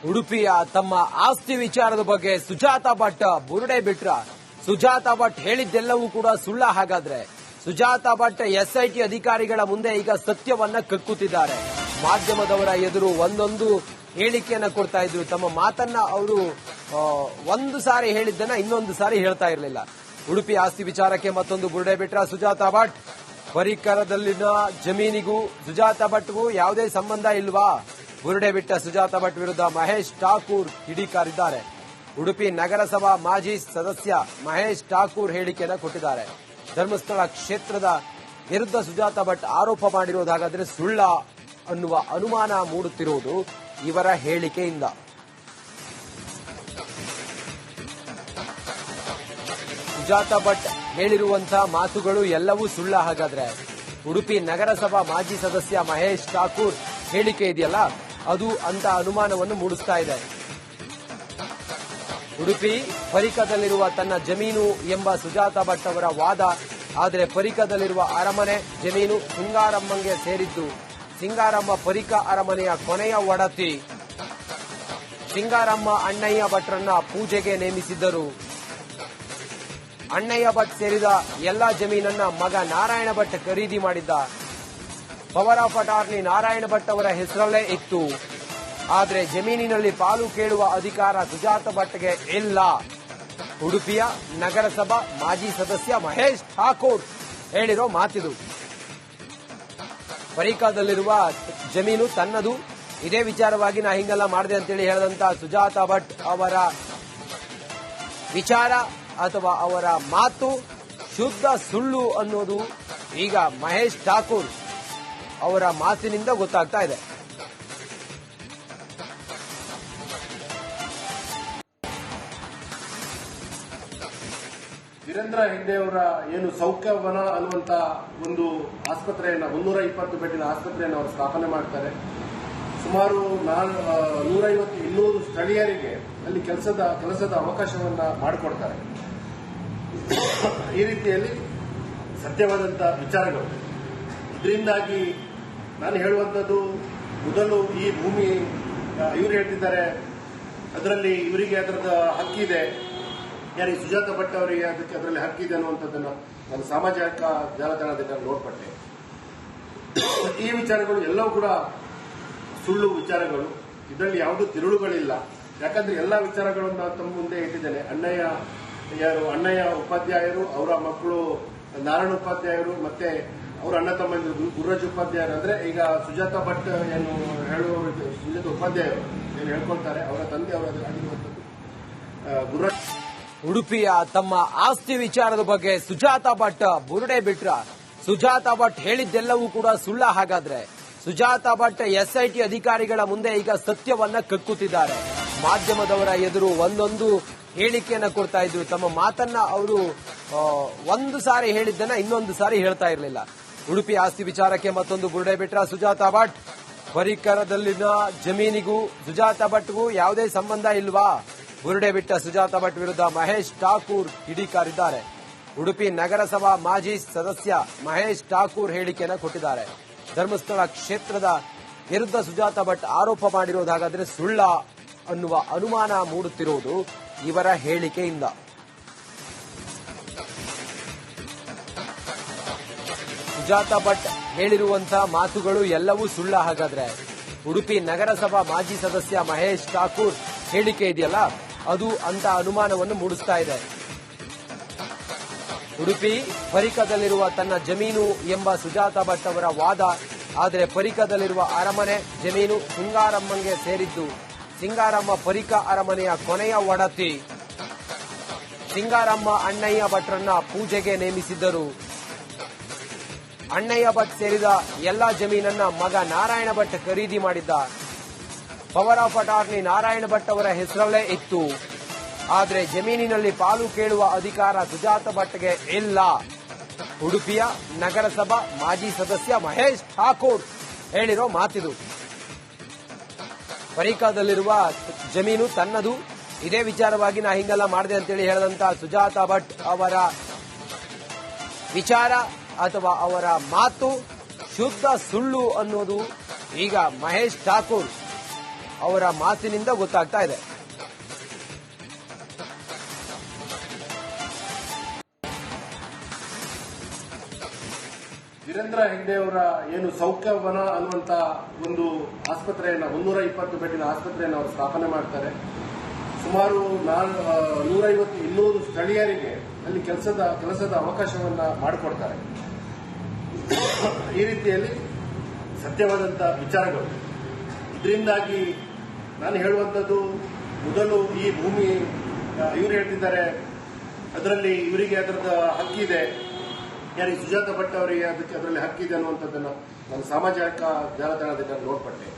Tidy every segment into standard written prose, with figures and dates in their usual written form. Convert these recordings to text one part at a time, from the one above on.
ಉಡುಪಿಯ ತಮ್ಮ ಆಸ್ತಿ ವಿಚಾರದ ಬಗ್ಗೆ ಸುಜಾತಾ ಭಟ್ ಬುರುಡೆ ಬಿಟ್ರ. ಸುಜಾತಾ ಭಟ್ ಹೇಳಿದ್ದೆಲ್ಲವೂ ಕೂಡ ಸುಳ್ಳ. ಹಾಗಾದ್ರೆ ಸುಜಾತಾ ಭಟ್ ಎಸ್ಐಟಿ ಅಧಿಕಾರಿಗಳ ಮುಂದೆ ಈಗ ಸತ್ಯವನ್ನ ಕಕ್ಕುತ್ತಿದ್ದಾರೆ. ಮಾಧ್ಯಮದವರ ಎದುರು ಒಂದೊಂದು ಹೇಳಿಕೆಯನ್ನ ಕೊಡ್ತಾ ಇದ್ರು. ತಮ್ಮ ಮಾತನ್ನ ಅವರು ಒಂದು ಸಾರಿ ಹೇಳಿದ್ದನ್ನ ಇನ್ನೊಂದು ಸಾರಿ ಹೇಳ್ತಾ ಇರಲಿಲ್ಲ. ಉಡುಪಿ ಆಸ್ತಿ ವಿಚಾರಕ್ಕೆ ಮತ್ತೊಂದು ಬುರುಡೆ ಬಿಟ್ರ ಸುಜಾತಾ ಭಟ್. ಪರಿಕರದಲ್ಲಿನ ಜಮೀನಿಗೂ ಸುಜಾತಾ ಭಟ್ಗೂ ಯಾವುದೇ ಸಂಬಂಧ ಇಲ್ವಾ? ಬುರುಡೆ ಬಿಟ್ಟ ಸುಜಾತಾ ಭಟ್ ವಿರುದ್ಧ ಮಹೇಶ್ ಠಾಕೂರ್ ಕಿಡಿಕಾರಿದ್ದಾರೆ. ಉಡುಪಿ ನಗರಸಭಾ ಮಾಜಿ ಸದಸ್ಯ ಮಹೇಶ್ ಠಾಕೂರ್ ಹೇಳಿಕೆಯನ್ನು ಕೊಟ್ಟಿದ್ದಾರೆ. ಧರ್ಮಸ್ಥಳ ಕ್ಷೇತ್ರದ ವಿರುದ್ಧ ಸುಜಾತಾ ಭಟ್ ಆರೋಪ ಮಾಡಿರುವುದಾಗಾದ್ರೆ ಸುಳ್ಳ ಅನ್ನುವ ಅನುಮಾನ ಮೂಡುತ್ತಿರುವುದು ಇವರ ಹೇಳಿಕೆಯಿಂದ. ಸುಜಾತಾ ಭಟ್ ಹೇಳಿರುವಂತಹ ಮಾತುಗಳು ಎಲ್ಲವೂ ಸುಳ್ಳ. ಹಾಗಾದ್ರೆ ಉಡುಪಿ ನಗರಸಭಾ ಮಾಜಿ ಸದಸ್ಯ ಮಹೇಶ್ ಠಾಕೂರ್ ಹೇಳಿಕೆ ಇದೆಯಲ್ಲ, ಅದು ಅಂತ ಅನುಮಾನವನ್ನು ಮೂಡಿಸ್ತಾ ಇದೆ. ಉಡುಪಿ ಪರಿಕದಲ್ಲಿರುವ ತನ್ನ ಜಮೀನು ಎಂಬ ಸುಜಾತಾ ಭಟ್ ಅವರ ವಾದ. ಆದರೆ ಪರಿಕದಲ್ಲಿರುವ ಅರಮನೆ ಜಮೀನು ಸಿಂಗಾರಮ್ಮಂಗೆ ಸೇರಿದ್ದು. ಸಿಂಗಾರಮ್ಮ ಪರಿಕ ಅರಮನೆಯ ಕೊನೆಯ ಒಡತಿ. ಸಿಂಗಾರಮ್ಮ ಅಣ್ಣಯ್ಯ ಭಟ್ರನ್ನ ಪೂಜೆಗೆ ನೇಮಿಸಿದ್ದರು. ಅಣ್ಣಯ್ಯ ಭಟ್ ಸೇರಿದ ಎಲ್ಲಾ ಜಮೀನನ್ನ ಮಗ ನಾರಾಯಣ ಭಟ್ ಖರೀದಿ ಮಾಡಿದ್ದ. Power of attorney Narayana Bhat ಅವರ ಹೆಸರಲ್ಲೇ ಇತ್ತು. ಆದರೆ ಜಮೀನಿನಲ್ಲಿ ಪಾಲು ಕೇಳುವ ಅಧಿಕಾರ ಸುಜಾತಾ ಭಟ್ಗೆ ಇಲ್ಲ. ಉಡುಪಿಯ ನಗರಸಭಾ ಮಾಜಿ ಸದಸ್ಯ ಮಹೇಶ್ ಠಾಕೂರ್ ಹೇಳಿರೋ ಮಾತಿದು. ಪರಿಕದಲ್ಲಿರುವ ಜಮೀನು ತನ್ನದು. ಇದೇ ವಿಚಾರವಾಗಿ ನಾ ಹಿಂಗೆಲ್ಲ ಮಾಡಿದೆ ಅಂತೇಳಿ ಹೇಳಿದಂತ ಸುಜಾತಾ ಭಟ್ ಅವರ ವಿಚಾರ ಅಥವಾ ಅವರ ಮಾತು ಶುದ್ಧ ಸುಳ್ಳು ಅನ್ನೋದು ಈಗ ಮಹೇಶ್ ಠಾಕೂರ್ ಅವರ ಮಾತಿನಿಂದ ಗೊತ್ತಾಗ್ತಾ ಇದೆ. ವೀರೇಂದ್ರ ಹೆಗ್ಡೆ ಅವರ ಏನು ಸೌಖ್ಯವನ ಅನ್ನುವಂತ ಒಂದು ಆಸ್ಪತ್ರೆಯನ್ನ 320 ಬೆಡ್ಡಿನ ಆಸ್ಪತ್ರೆಯನ್ನು ಅವರು ಸ್ಥಾಪನೆ ಮಾಡ್ತಾರೆ. ಸುಮಾರು 150-200 ಸ್ಥಳೀಯರಿಗೆ ಅಲ್ಲಿ ಕೆಲಸದ ಅವಕಾಶವನ್ನ ಮಾಡಿಕೊಡ್ತಾರೆ. ಈ ರೀತಿಯಲ್ಲಿ ಸತ್ಯವಾದಂತ ವಿಚಾರಗಳು. ಇದರಿಂದಾಗಿ ನಾನು ಹೇಳುವಂಥದ್ದು, ಮೊದಲು ಈ ಭೂಮಿ ಇವರು ಹೇಳ್ತಿದ್ದಾರೆ, ಅದರಲ್ಲಿ ಇವರಿಗೆ ಅದರದ ಹಕ್ಕಿದೆ, ಯಾರಿಗೆ ಸುಜಾತಾ ಭಟ್ ಅವರಿಗೆ ಅದರಲ್ಲಿ ಹಕ್ಕಿದೆ ಅನ್ನುವಂಥದ್ದನ್ನು ನಾನು ಸಾಮಾಜಿಕ ಜಾಲತಾಣದಿಂದ ನೋಡ್ಪಟ್ಟೆ. ಈ ವಿಚಾರಗಳು ಎಲ್ಲವೂ ಕೂಡ ಸುಳ್ಳು ವಿಚಾರಗಳು. ಇದರಲ್ಲಿ ಯಾವುದೂ ತಿರುಳುಗಳಿಲ್ಲ. ಯಾಕಂದ್ರೆ ಎಲ್ಲಾ ವಿಚಾರಗಳನ್ನು ತಮ್ಮ ಮುಂದೆ ಇಟ್ಟಿದ್ದೇನೆ. ಅಣ್ಣಯ್ಯ ಉಪಾಧ್ಯಾಯರು, ಅವರ ಮಕ್ಕಳು ನಾರಾಯಣ ಉಪಾಧ್ಯಾಯರು, ಮತ್ತೆ ಅವರ ಅಣ್ಣ ತಮ್ಮಂದಿರು ಗುರುರಾಜ್ ಉಪಾಧ್ಯಾಯರು. ಅಂದ್ರೆ ಈಗ ಸುಜಾತಾ ಭಟ್ ಏನು ಸುಜಾತಾ ಉಪಾಧ್ಯಾಯರು ಏನು ಹೇಳ್ಕೊಳ್ತಾರೆ, ಅವರ ತಂದೆ ಅವರಾಗಿರುವಂಥದ್ದು ಗುರುರಾಜ್. ಉಡುಪಿಯ ತಮ್ಮ ಆಸ್ತಿ ವಿಚಾರದ ಬಗ್ಗೆ ಸುಜಾತಾ ಭಟ್ ಬುರುಡೆ ಬಿಟ್ರ. ಸುಜಾತಾ ಭಟ್ ಹೇಳಿದ್ದೆಲ್ಲವೂ ಕೂಡ ಸುಳ್ಳ. ಹಾಗಾದ್ರೆ ಸುಜಾತಾ ಭಟ್ ಎಸ್ಐಟಿ ಅಧಿಕಾರಿಗಳ ಮುಂದೆ ಈಗ ಸತ್ಯವನ್ನ ಕಕ್ಕುತ್ತಿದ್ದಾರೆ. ಮಾಧ್ಯಮದವರ ಎದುರು ಒಂದೊಂದು ಹೇಳಿಕೆಯನ್ನ ಕೊಡ್ತಾ ಇದ್ರು. ತಮ್ಮ ಮಾತನ್ನ ಅವರು ಒಂದು ಸಾರಿ ಹೇಳಿದ್ದನ್ನ ಇನ್ನೊಂದು ಸಾರಿ ಹೇಳ್ತಾ ಇರಲಿಲ್ಲ. ಉಡುಪಿ ಆಸ್ತಿ ವಿಚಾರಕ್ಕೆ ಮತ್ತೊಂದು ಬುರುಡೆ ಬಿಟ್ರ ಸುಜಾತಾ ಭಟ್. ಪರಿಕರದಲ್ಲಿನ ಜಮೀನಿಗೂ ಸುಜಾತಾ ಭಟ್ಗೂ ಯಾವುದೇ ಸಂಬಂಧ ಇಲ್ವಾ? ಬುರುಡೆ ಬಿಟ್ಟ ಸುಜಾತಾ ಭಟ್ ವಿರುದ್ಧ ಮಹೇಶ್ ಠಾಕೂರ್ ಕಿಡಿಕಾರಿದ್ದಾರೆ. ಉಡುಪಿ ನಗರಸಭಾ ಮಾಜಿ ಸದಸ್ಯ ಮಹೇಶ್ ಠಾಕೂರ್ ಹೇಳಿಕೆಯನ್ನು ಕೊಟ್ಟಿದ್ದಾರೆ. ಧರ್ಮಸ್ಥಳ ಕ್ಷೇತ್ರದ ವಿರುದ್ಧ ಸುಜಾತಾ ಭಟ್ ಆರೋಪ ಮಾಡಿರುವುದಾಗಾದ್ರೆ ಸುಳ್ಳ ಅನ್ನುವ ಅನುಮಾನ ಮೂಡುತ್ತಿರುವುದು ಇವರ ಹೇಳಿಕೆಯಿಂದ. ಸುಜಾತಾ ಭಟ್ ಹೇಳಿರುವಂತಹ ಮಾತುಗಳು ಎಲ್ಲವೂ ಸುಳ್ಳ. ಹಾಗಾದ್ರೆ ಉಡುಪಿ ನಗರಸಭಾ ಮಾಜಿ ಸದಸ್ಯ ಮಹೇಶ್ ಠಾಕೂರ್ ಹೇಳಿಕೆ ಇದೆಯಲ್ಲ, ಅದು ಅಂತ ಅನುಮಾನವನ್ನು ಮೂಡಿಸ್ತಾ ಇದೆ. ಉಡುಪಿ ಪರಿಕದಲ್ಲಿರುವ ತನ್ನ ಜಮೀನು ಎಂಬ ಸುಜಾತಾ ಭಟ್ ಅವರ ವಾದ. ಆದರೆ ಪರಿಕದಲ್ಲಿರುವ ಅರಮನೆ ಜಮೀನು ಸಿಂಗಾರಮ್ಮಂಗೆ ಸೇರಿದ್ದು. ಸಿಂಗಾರಮ್ಮ ಪರಿಕ ಅರಮನೆಯ ಕೊನೆಯ ಒಡತಿ. ಸಿಂಗಾರಮ್ಮ ಅಣ್ಣಯ್ಯ ಭಟ್ರನ್ನ ಪೂಜೆಗೆ ನೇಮಿಸಿದ್ದರು. ಅಣ್ಣಯ್ಯ ಭಟ್ ಸೇರಿದ ಎಲ್ಲಾ ಜಮೀನನ್ನ ಮಗ ನಾರಾಯಣ ಭಟ್ ಖರೀದಿ ಮಾಡಿದ್ದ. Power of attorney Narayana Bhat ಅವರ ಹೆಸರಲ್ಲೇ ಇತ್ತು. ಆದರೆ ಜಮೀನಿನಲ್ಲಿ ಪಾಲು ಕೇಳುವ ಅಧಿಕಾರ ಸುಜಾತಾ ಭಟ್ಗೆ ಇಲ್ಲ. ಉಡುಪಿಯ ನಗರಸಭಾ ಮಾಜಿ ಸದಸ್ಯ ಮಹೇಶ್ ಠಾಕೂರ್ ಹೇಳಿರೋ ಮಾತಿದು. ಪರಿಕದಲ್ಲಿರುವ ಜಮೀನು ತನ್ನದು. ಇದೇ ವಿಚಾರವಾಗಿ ನಾ ಹಿಂಗೆಲ್ಲ ಮಾಡಿದೆ ಅಂತೇಳಿ ಹೇಳಿದಂತ ಸುಜಾತಾ ಭಟ್ ಅವರ ವಿಚಾರ ಅಥವಾ ಅವರ ಮಾತು ಶುದ್ಧ ಸುಳ್ಳು ಅನ್ನೋದು ಈಗ ಮಹೇಶ್ ಠಾಕೂರ್ ಅವರ ಮಾತಿನಿಂದ ಗೊತ್ತಾಗ್ತಾ ಇದೆ. ವೀರೇಂದ್ರ ಹೆಗ್ಡೆ ಅವರ ಏನು ಸೌಖ್ಯವನ ಅನ್ನುವಂತ ಒಂದು ಆಸ್ಪತ್ರೆಯನ್ನ 120 ಬೆಡ್ಡಿನ ಆಸ್ಪತ್ರೆಯನ್ನು ಅವರು ಸ್ಥಾಪನೆ ಮಾಡ್ತಾರೆ. ಸುಮಾರು 150-200 ಸ್ಥಳೀಯರಿಗೆ ಅಲ್ಲಿ ಕೆಲಸದ ಅವಕಾಶವನ್ನ ಮಾಡಿಕೊಡ್ತಾರೆ. ಈ ರೀತಿಯಲ್ಲಿ ಸತ್ಯವಾದಂತ ವಿಚಾರಗಳು. ಇದರಿಂದಾಗಿ ನಾನು ಹೇಳುವಂಥದ್ದು, ಮೊದಲು ಈ ಭೂಮಿ ಇವರು ಹೇಳ್ತಿದ್ದಾರೆ, ಅದರಲ್ಲಿ ಇವರಿಗೆ ಅದರದ ಹಕ್ಕಿದೆ, ಯಾರಿಗೆ ಸುಜಾತ ಭಟ್ ಅವರಿಗೆ ಅದರಲ್ಲಿ ಹಕ್ಕಿದೆ ಅನ್ನುವಂಥದ್ದನ್ನು ನಾನು ಸಾಮಾಜಿಕ ಜಾಲತಾಣದಿಂದ ನೋಡ್ಪಟ್ಟೆ.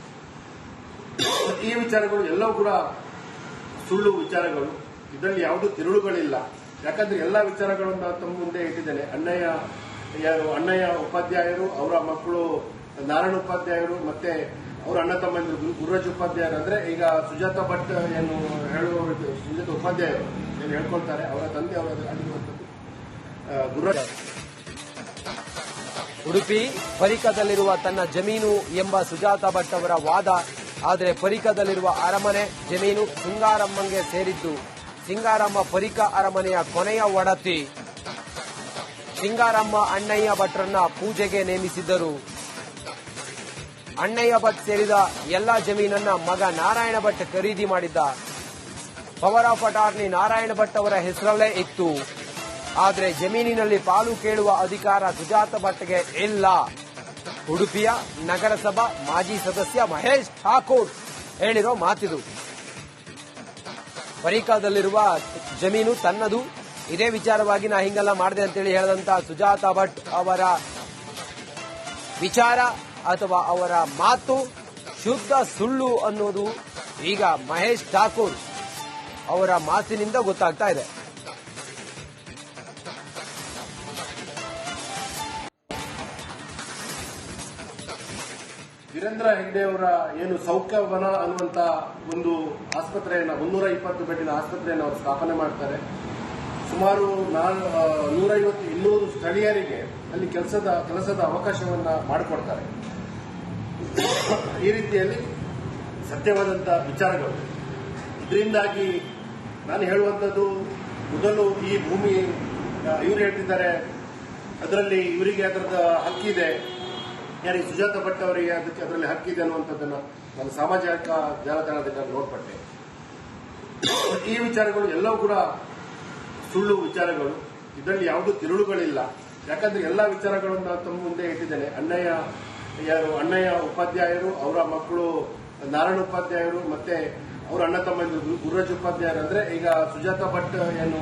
ಈ ವಿಚಾರಗಳು ಎಲ್ಲವೂ ಕೂಡ ಸುಳ್ಳು ವಿಚಾರಗಳು. ಇದರಲ್ಲಿ ಯಾವುದೂ ತಿರುಳುಗಳಿಲ್ಲ. ಯಾಕಂದ್ರೆ ಎಲ್ಲ ವಿಚಾರಗಳನ್ನು ತಮ್ಮ ಮುಂದೆ ಇಟ್ಟಿದ್ದೇನೆ. ಅಣ್ಣಯ್ಯ ಉಪಾಧ್ಯಾಯರು, ಅವರ ಮಕ್ಕಳು ನಾರಾಯಣ ಉಪಾಧ್ಯಾಯರು, ಮತ್ತೆ ಅವರ ಅಣ್ಣ ತಮ್ಮಂದಿರು ಗುರುರಾಜ್ ಉಪಾಧ್ಯಾಯರು. ಅಂದ್ರೆ ಈಗ ಸುಜಾತ ಭಟ್ ಏನು ಸುಜಾತ ಉಪಾಧ್ಯಾಯರು ಏನು ಹೇಳ್ಕೊಳ್ತಾರೆ, ಅವರ ತಂದೆ ಅವರ ಆಗಿರುವಂಥದ್ದು ಗುರುರಾಜ್. ಉಡುಪಿ ಪರಿಕದಲ್ಲಿರುವ ತನ್ನ ಜಮೀನು ಎಂಬ ಸುಜಾತ ಭಟ್ ಅವರ ವಾದ. ಆದರೆ ಪರಿಕದಲ್ಲಿರುವ ಅರಮನೆ ಜಮೀನು ಸಿಂಗಾರಮ್ಮಂಗೆ ಸೇರಿದ್ದು. ಸಿಂಗಾರಮ್ಮ ಪರಿಕ ಅರಮನೆಯ ಕೊನೆಯ ಒಡತಿ. ಸಿಂಗಾರಮ್ಮ ಅಣ್ಣಯ್ಯ ಭಟ್ರನ್ನ ಪೂಜೆಗೆ ನೇಮಿಸಿದ್ದರು. ಅಣ್ಣಯ್ಯ ಭಟ್ ಸೇರಿದ ಎಲ್ಲಾ ಜಮೀನನ್ನ ಮಗ ನಾರಾಯಣ ಭಟ್ ಖರೀದಿ ಮಾಡಿದ್ದ. Power of attorney Narayana Bhat ಅವರ ಹೆಸರಲ್ಲೇ ಇತ್ತು. ಆದರೆ ಜಮೀನಿನಲ್ಲಿ ಪಾಲು ಕೇಳುವ ಅಧಿಕಾರ ಸುಜಾತ ಭಟ್ಗೆ ಇಲ್ಲ. ಉಡುಪಿಯ ನಗರಸಭಾ ಮಾಜಿ ಸದಸ್ಯ ಮಹೇಶ್ ಠಾಕೂರ್ ಹೇಳಿರೋ ಮಾತಿದು. ಪರಿಕದಲ್ಲಿರುವ ಜಮೀನು ತನ್ನದು. ಇದೇ ವಿಚಾರವಾಗಿ ನಾ ಹಿಂಗೆಲ್ಲ ಮಾಡಿದೆ ಅಂತೇಳಿ ಹೇಳಿದಂತ ಸುಜಾತ ಭಟ್ ಅವರ ವಿಚಾರ ಅಥವಾ ಅವರ ಮಾತು ಶುದ್ಧ ಸುಳ್ಳು ಅನ್ನೋದು ಈಗ ಮಹೇಶ್ ಠಾಕೂರ್ ಅವರ ಮಾತಿನಿಂದ ಗೊತ್ತಾಗ್ತಾ ಇದೆ. ವೀರೇಂದ್ರ ಹೆಗ್ಡೆ ಅವರ ಏನು ಸೌಖ್ಯವನ ಅನ್ನುವಂತ ಒಂದು ಆಸ್ಪತ್ರೆಯನ್ನ 120 ಬೆಡ್ಡಿನ ಆಸ್ಪತ್ರೆಯನ್ನು ಅವರು ಸ್ಥಾಪನೆ ಮಾಡ್ತಾರೆ. ಸುಮಾರು 150-200 ಸ್ಥಳೀಯರಿಗೆ ಅಲ್ಲಿ ಕೆಲಸದ ಅವಕಾಶವನ್ನ ಮಾಡಿಕೊಡ್ತಾರೆ. ಈ ರೀತಿಯಲ್ಲಿ ಸತ್ಯವಾದಂತ ವಿಚಾರಗಳು. ಇದರಿಂದಾಗಿ ನಾನು ಹೇಳುವಂಥದ್ದು, ಮೊದಲು ಈ ಭೂಮಿ ಇವರು ಹೇಳ್ತಿದ್ದಾರೆ, ಅದರಲ್ಲಿ ಇವರಿಗೆ ಅದರದ ಹಕ್ಕಿದೆ, ಯಾರಿಗೆ ಸುಜಾತ ಭಟ್ ಅವರಿಗೆ ಅದರಲ್ಲಿ ಹಕ್ಕಿದೆ ಅನ್ನುವಂಥದ್ದನ್ನು ನಾನು ಸಾಮಾಜಿಕ ಜಾಲತಾಣದಿಂದ ನೋಡ್ಪಟ್ಟೆ. ಈ ವಿಚಾರಗಳು ಎಲ್ಲವೂ ಕೂಡ ಸುಳ್ಳು ವಿಚಾರಗಳು. ಇದರಲ್ಲಿ ಯಾವುದೂ ತಿರುಳುಗಳಿಲ್ಲ. ಯಾಕಂದ್ರೆ ಎಲ್ಲ ವಿಚಾರಗಳನ್ನು ತಮ್ಮ ಮುಂದೆ ಇಟ್ಟಿದ್ದೇನೆ. ಅಣ್ಣಯ್ಯ ಉಪಾಧ್ಯಾಯರು, ಅವರ ಮಕ್ಕಳು ನಾರಾಯಣ ಉಪಾಧ್ಯಾಯರು, ಮತ್ತೆ ಅವರ ಅಣ್ಣ ತಮ್ಮಂದಿರು ಗುರುರಾಜ್ ಉಪಾಧ್ಯಾಯರು. ಅಂದ್ರೆ ಈಗ ಸುಜಾತ ಭಟ್ ಏನು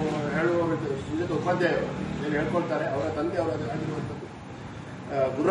ಸುಜಾತ ಉಪಾಧ್ಯಾಯರು ಏನು ಹೇಳ್ಕೊಳ್ತಾರೆ, ಅವರ ತಂದೆ ಅವರ ಆಗಿರುವಂಥದ್ದು ಗುರುರಾಜ್.